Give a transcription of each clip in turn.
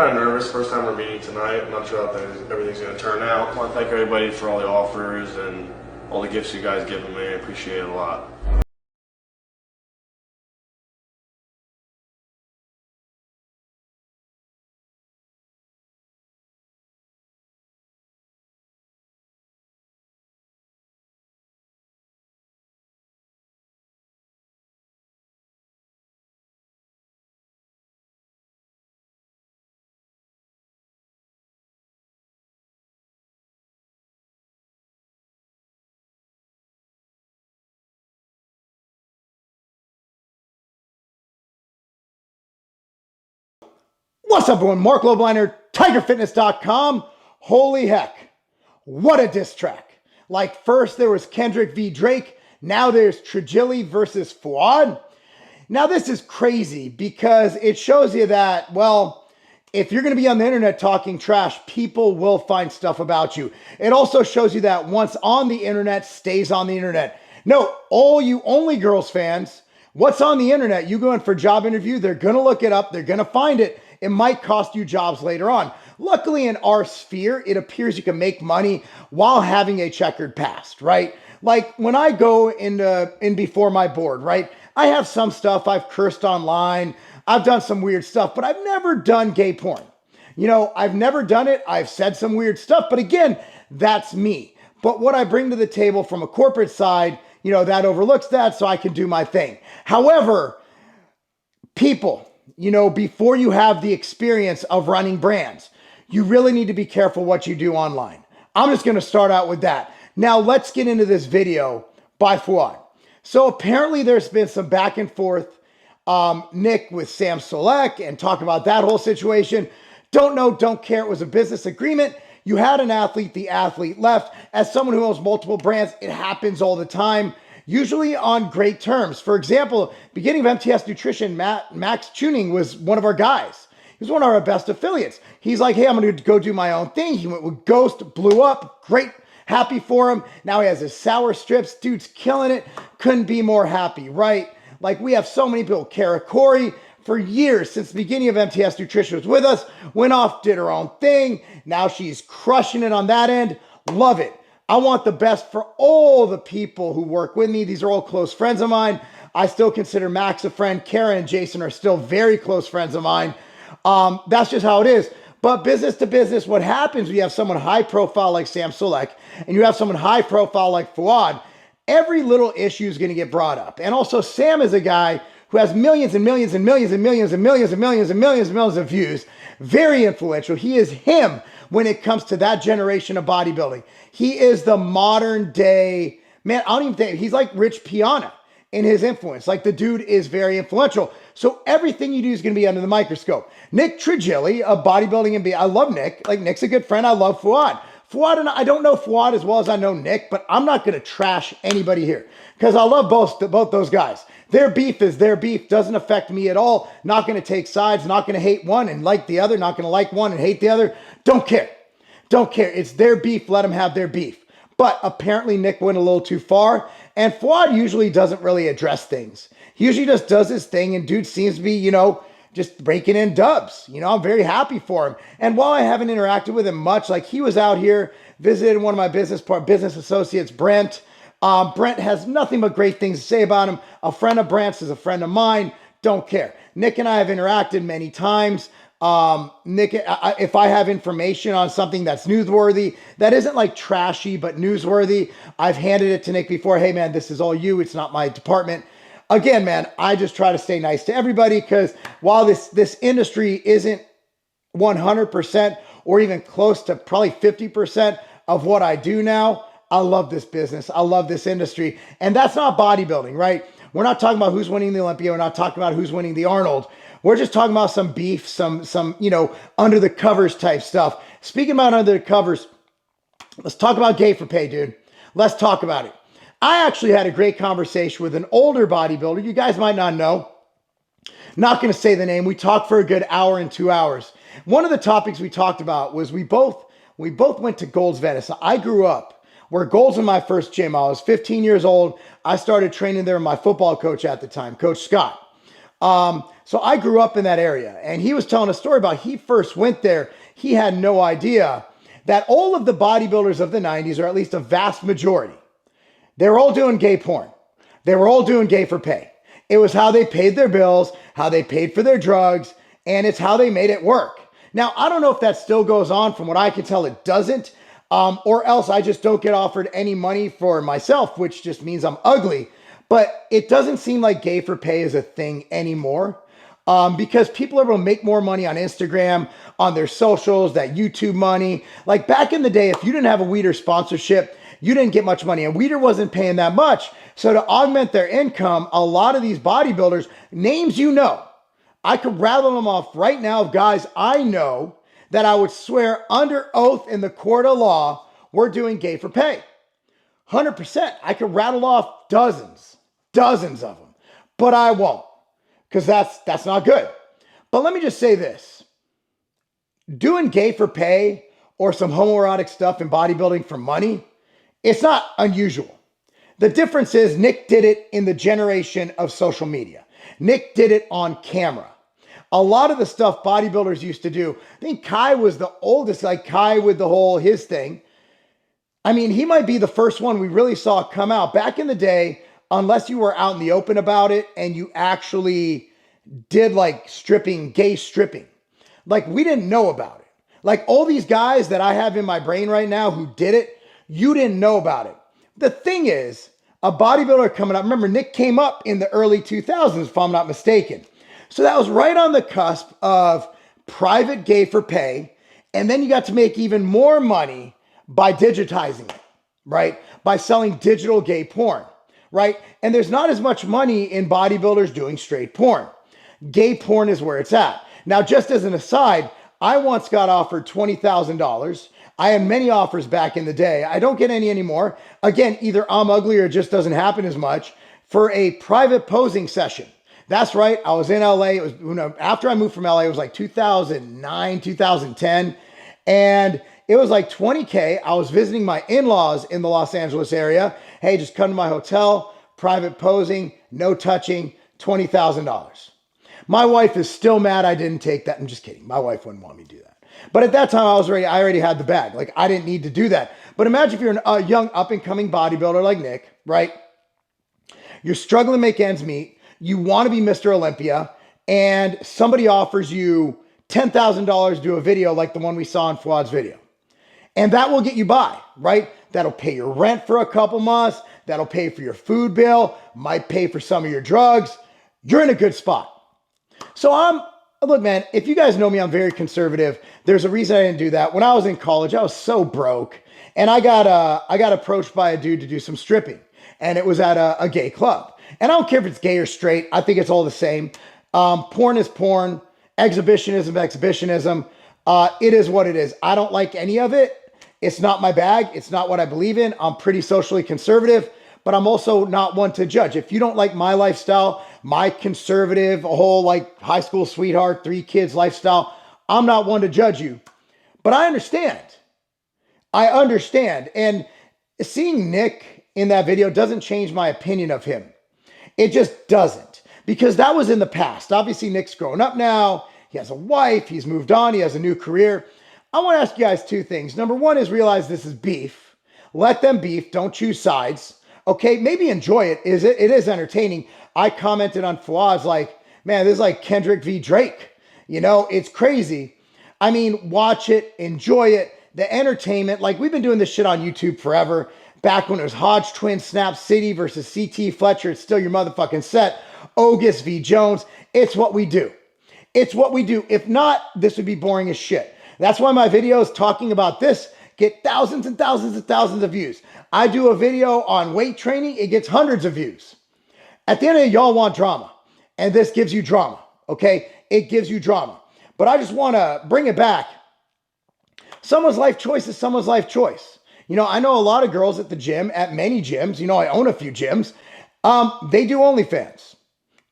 kind of nervous. First time we're meeting tonight. I'm not sure how everything's going to turn out. I want to thank everybody for all the offers and all the gifts you guys given me. I appreciate it a lot. What's up, everyone? Marc Lobliner, TigerFitness.com. Holy heck, what a diss track. Like, first there was Kendrick v. Drake. Now there's Trigili versus Fouad. Now this is crazy because it shows you that, well, if you're going to be on the internet talking trash, people will find stuff about you. It also shows you that once on the internet, stays on the internet. No, all you Only Girls fans, what's on the internet? You go in for a job interview, they're going to look it up, they're going to find it. It might cost you jobs later on. Luckily, in our sphere, it appears you can make money while having a checkered past, right? Like when I go in before my board, right? I have some stuff, I've cursed online, I've done some weird stuff, but I've never done gay porn. You know, I've never done it. I've said some weird stuff, but again, that's me. But what I bring to the table from a corporate side, you know, that overlooks that so I can do my thing. However, people, you know, before you have the experience of running brands, you really need to be careful what you do online. I'm just going to start out with that. Now, let's get into this video by Fouad. So apparently there's been some back and forth, Nick with Sam Solek, and talk about that whole situation. Don't know, don't care. It was a business agreement. You had an athlete, the athlete left. As someone who owns multiple brands, it happens all the time. Usually on great terms. For example, beginning of MTS Nutrition, Max Tuning was one of our guys. He was one of our best affiliates. He's like, hey, I'm going to go do my own thing. He went with Ghost, blew up, great, happy for him. Now he has his sour strips. Dude's killing it. Couldn't be more happy, right? Like we have so many people. Kara Corey, for years, since the beginning of MTS Nutrition, was with us, went off, did her own thing. Now she's crushing it on that end. Love it. I want the best for all the people who work with me. These are all close friends of mine. I still consider Max a friend. Karen and Jason are still very close friends of mine. That's just how it is. But business to business, what happens when you have someone high profile like Sam Solek and you have someone high profile like Fouad, every little issue is going to get brought up. And also Sam is a guy who has millions and millions and millions and millions and millions and millions and millions and millions of views. Very influential. He is him when it comes to that generation of bodybuilding. He is the modern day, man, I don't even think, he's like Rich Piana in his influence. Like the dude is very influential. So everything you do is going to be under the microscope. Nick Trigili of Bodybuilding and I love Nick. Like Nick's a good friend. I love Fouad. Fouad and I don't know Fouad as well as I know Nick, but I'm not going to trash anybody here because I love both those guys. Their beef is their beef. Doesn't affect me at all. Not going to take sides. Not going to hate one and like the other. Not going to like one and hate the other. Don't care. Don't care. It's their beef. Let them have their beef. But apparently Nick went a little too far. And Fouad usually doesn't really address things. He usually just does his thing. And dude seems to be, you know, just breaking in dubs. You know, I'm very happy for him. And while I haven't interacted with him much, like he was out here, visited one of my business associates, Brent. Brent has nothing but great things to say about him. A friend of Brent's is a friend of mine. Don't care. Nick and I have interacted many times. Nick, if I have information on something that's newsworthy, that isn't like trashy, but newsworthy, I've handed it to Nick before. Hey man, this is all you. It's not my department. Again, man, I just try to stay nice to everybody because while this industry isn't 100% or even close to probably 50% of what I do now, I love this business. I love this industry. And that's not bodybuilding, right? We're not talking about who's winning the Olympia. We're not talking about who's winning the Arnold. We're just talking about some beef, some, you know, under the covers type stuff. Speaking about under the covers, let's talk about G4P, dude. Let's talk about it. I actually had a great conversation with an older bodybuilder. You guys might not know. Not going to say the name. We talked for a good hour and 2 hours. One of the topics we talked about was we both went to Gold's Venice. I grew up where Gold's in my first gym. I was 15 years old. I started training there with my football coach at the time, Coach Scott. So I grew up in that area, and he was telling a story about he first went there. He had no idea that all of the bodybuilders of the 90s, or at least a vast majority, they were all doing gay porn. They were all doing gay for pay. It was how they paid their bills, how they paid for their drugs, and it's how they made it work. Now, I don't know if that still goes on. From what I can tell, it doesn't. Or else I just don't get offered any money for myself, which just means I'm ugly. But it doesn't seem like gay for pay is a thing anymore. Because people are able to make more money on Instagram, on their socials, that YouTube money. Like back in the day, if you didn't have a Weider sponsorship, you didn't get much money. And Weider wasn't paying that much. So to augment their income, a lot of these bodybuilders, names you know, I could rattle them off right now of guys I know that I would swear under oath in the court of law, we're doing gay for pay. 100%. I could rattle off dozens of them, but I won't, because that's not good. But let me just say this. Doing gay for pay or some homoerotic stuff in bodybuilding for money, it's not unusual. The difference is Nick did it in the generation of social media. Nick did it on camera. A lot of the stuff bodybuilders used to do, I think Kai was the oldest, like Kai with the whole his thing. I mean, he might be the first one we really saw come out. Back in the day, unless you were out in the open about it and you actually did like stripping, gay stripping, like we didn't know about it. Like all these guys that I have in my brain right now who did it, you didn't know about it. The thing is, a bodybuilder coming up, remember Nick came up in the early 2000s, if I'm not mistaken. So that was right on the cusp of private gay for pay. And then you got to make even more money by digitizing it, right? By selling digital gay porn, right? And there's not as much money in bodybuilders doing straight porn. Gay porn is where it's at. Now, just as an aside, I once got offered $20,000. I had many offers back in the day. I don't get any anymore. Again, either I'm ugly or it just doesn't happen as much, for a private posing session. That's right. I was in LA. It was, after I moved from LA, it was like 2009, 2010. And it was like $20K. I was visiting my in-laws in the Los Angeles area. Hey, just come to my hotel, private posing, no touching, $20,000. My wife is still mad I didn't take that. I'm just kidding. My wife wouldn't want me to do that. But at that time, I already had the bag. Like I didn't need to do that. But imagine if you're a young up and coming bodybuilder like Nick, right? You're struggling to make ends meet. You want to be Mr. Olympia, and somebody offers you $10,000 to do a video like the one we saw in Fouad's video. And that will get you by, right? That'll pay your rent for a couple months. That'll pay for your food bill, might pay for some of your drugs. You're in a good spot. So look, man, if you guys know me, I'm very conservative. There's a reason I didn't do that. When I was in college, I was so broke, and I got approached by a dude to do some stripping, and it was at a gay club. And I don't care if it's gay or straight. I think it's all the same. Porn is porn. Exhibitionism, exhibitionism. It is what it is. I don't like any of it. It's not my bag. It's not what I believe in. I'm pretty socially conservative, but I'm also not one to judge. If you don't like my lifestyle, my conservative, whole like high school sweetheart, 3 kids lifestyle, I'm not one to judge you. But I understand. I understand. And seeing Nick in that video doesn't change my opinion of him. It just doesn't, because that was in the past. Obviously, Nick's grown up now. He has a wife. He's moved on. He has a new career. I want to ask you guys 2 things. Number 1 is realize this is beef. Let them beef. Don't choose sides. Okay, maybe enjoy it. It is entertaining. I commented on Fouad's like, man, this is like Kendrick v. Drake. It's crazy. I mean, watch it, enjoy it. The entertainment, like we've been doing this shit on YouTube forever. Back when it was Hodge Twins, Snap City versus CT Fletcher. It's still your motherfucking set. Ogus v. Jones. It's what we do. It's what we do. If not, this would be boring as shit. That's why my videos talking about this get thousands and thousands and thousands of views. I do a video on weight training. It gets hundreds of views. At the end of the day, y'all want drama. And this gives you drama. Okay? It gives you drama. But I just want to bring it back. Someone's life choice is someone's life choice. I know a lot of girls at the gym, at many gyms, I own a few gyms. They do OnlyFans.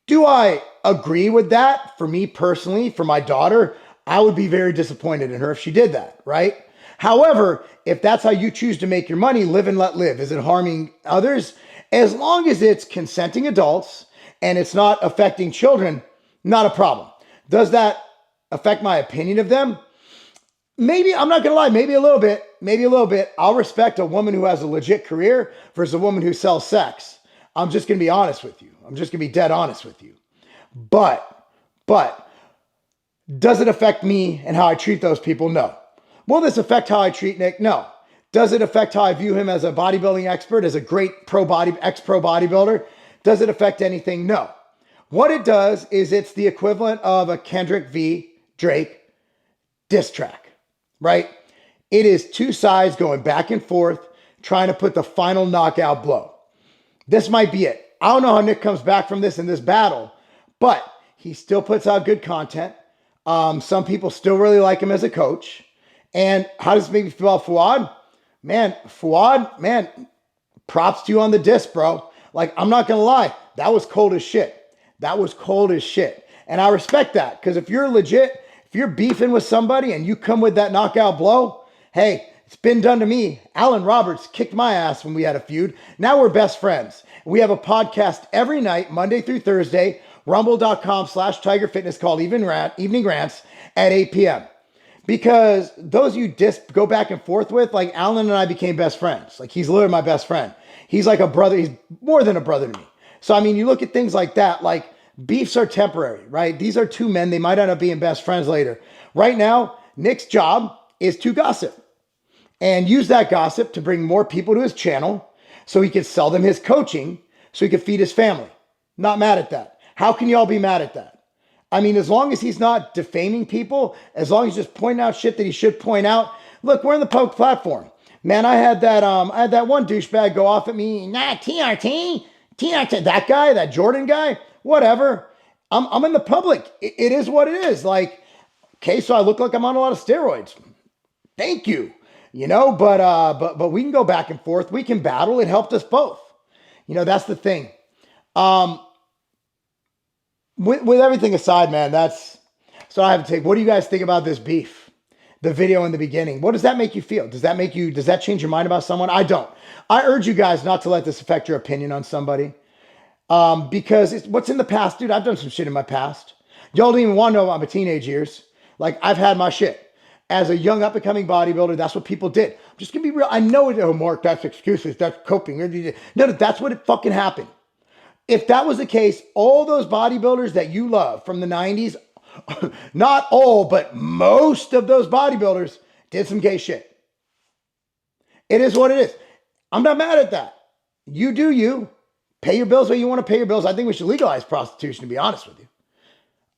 Do I agree with that? For me personally, for my daughter, I would be very disappointed in her if she did that, right? However, if that's how you choose to make your money, live and let live. Is it harming others? As long as it's consenting adults and it's not affecting children, Not a problem. Does that affect my opinion of them? Maybe, I'm not going to lie, maybe a little bit, maybe a little bit. I'll respect a woman who has a legit career versus a woman who sells sex. I'm just going to be honest with you. I'm just going to be dead honest with you. But, does it affect me and how I treat those people? No. Will this affect how I treat Nick? No. Does it affect how I view him as a bodybuilding expert, as a great ex-pro bodybuilder? Does it affect anything? No. What it does is it's the equivalent of a Kendrick v. Drake diss track, right? It is two sides going back and forth, trying to put the final knockout blow. This might be it. I don't know how Nick comes back from this in this battle, but he still puts out good content. Some people still really like him as a coach. And how does it make me feel about Fouad? Fouad, props to you on the disc, bro. Like, I'm not going to lie. That was cold as shit. That was cold as shit. And I respect that, because if you're legit, if you're beefing with somebody and you come with that knockout blow, hey, it's been done to me. Alan Roberts kicked my ass when we had a feud. Now we're best friends. We have a podcast every night, Monday through Thursday, rumble.com/Tiger Fitness, called Evening Rants at 8 p.m. Because those you go back and forth with, like Alan and I became best friends. Like, he's literally my best friend. He's like a brother. He's more than a brother to me. So, I mean, you look at things like that, like beefs are temporary, right? These are two men. They might end up being best friends later. Right now, Nick's job is to gossip and use that gossip to bring more people to his channel so he could sell them his coaching so he could feed his family. Not mad at that. How can y'all be mad at that? I mean, as long as he's not defaming people, as long as he's just pointing out shit that he should point out. Look, we're in the public platform. Man, I had that one douchebag go off at me. Nah, TRT, that guy, that Jordan guy, whatever. I'm in the public. It is what it is. Like, okay, so I look like I'm on a lot of steroids. Thank you. But we can go back and forth. We can battle. It helped us both. That's the thing. With everything aside, man, so I have to take. What do you guys think about this beef? The video in the beginning. What does that make you feel? Does that change your mind about someone? I don't. I urge you guys not to let this affect your opinion on somebody. Because it's what's in the past, dude. I've done some shit in my past. Y'all don't even want to know about my teenage years. Like, I've had my shit. As a young up-and-coming bodybuilder, that's what people did. I'm just going to be real. I know it. Oh, Mark, that's excuses. That's coping. No, that's what it fucking happened. If that was the case, all those bodybuilders that you love from the 90s, not all, but most of those bodybuilders did some gay shit. It is what it is. I'm not mad at that. You do you. Pay your bills where you want to pay your bills. I think we should legalize prostitution, to be honest with you.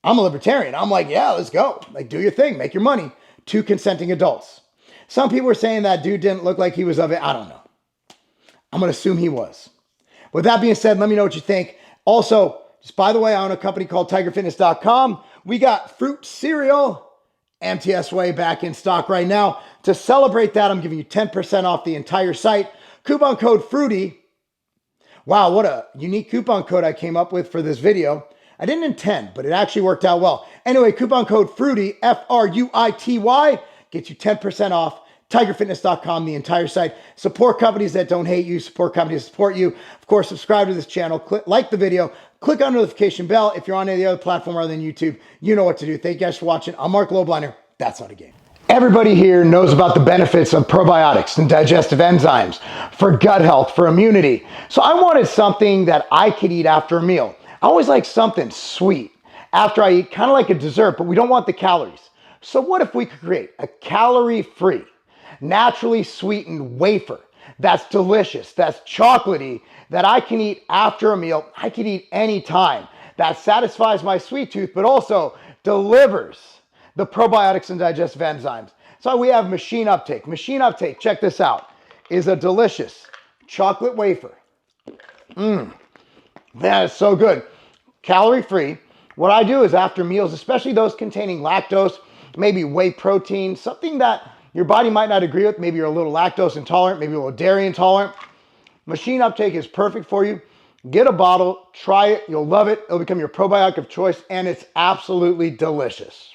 I'm a libertarian. I'm like, yeah, let's go. Like, do your thing. Make your money. Two consenting adults. Some people are saying that dude didn't look like he was of it. I don't know. I'm going to assume he was. With that being said, let me know what you think. Also, just by the way, I own a company called TigerFitness.com. We got fruit cereal, MTS Way, back in stock right now. To celebrate that, I'm giving you 10% off the entire site. Coupon code FRUITY. Wow, what a unique coupon code I came up with for this video. I didn't intend, but it actually worked out well. Anyway, coupon code FRUITY, F-R-U-I-T-Y, gets you 10% off. TigerFitness.com, the entire site. Support companies that don't hate you. Support companies that support you. Of course, subscribe to this channel. Like the video. Click on the notification bell. If you're on any other platform other than YouTube, you know what to do. Thank you guys for watching. I'm Marc Lobliner. That's not a game. Everybody here knows about the benefits of probiotics and digestive enzymes for gut health, for immunity. So I wanted something that I could eat after a meal. I always like something sweet after I eat, kind of like a dessert, but we don't want the calories. So what if we could create a calorie-free, naturally sweetened wafer that's delicious, that's chocolatey, that I can eat after a meal, I can eat anytime, that satisfies my sweet tooth, but also delivers the probiotics and digestive enzymes. So we have machine uptake. Machine uptake, check this out, is a delicious chocolate wafer. That is so good. Calorie-free. What I do is after meals, especially those containing lactose, maybe whey protein, something that your body might not agree with. Maybe you're a little lactose intolerant, maybe a little dairy intolerant. Machine uptake is perfect for you. Get a bottle, try it, you'll love it. It'll become your probiotic of choice, and it's absolutely delicious.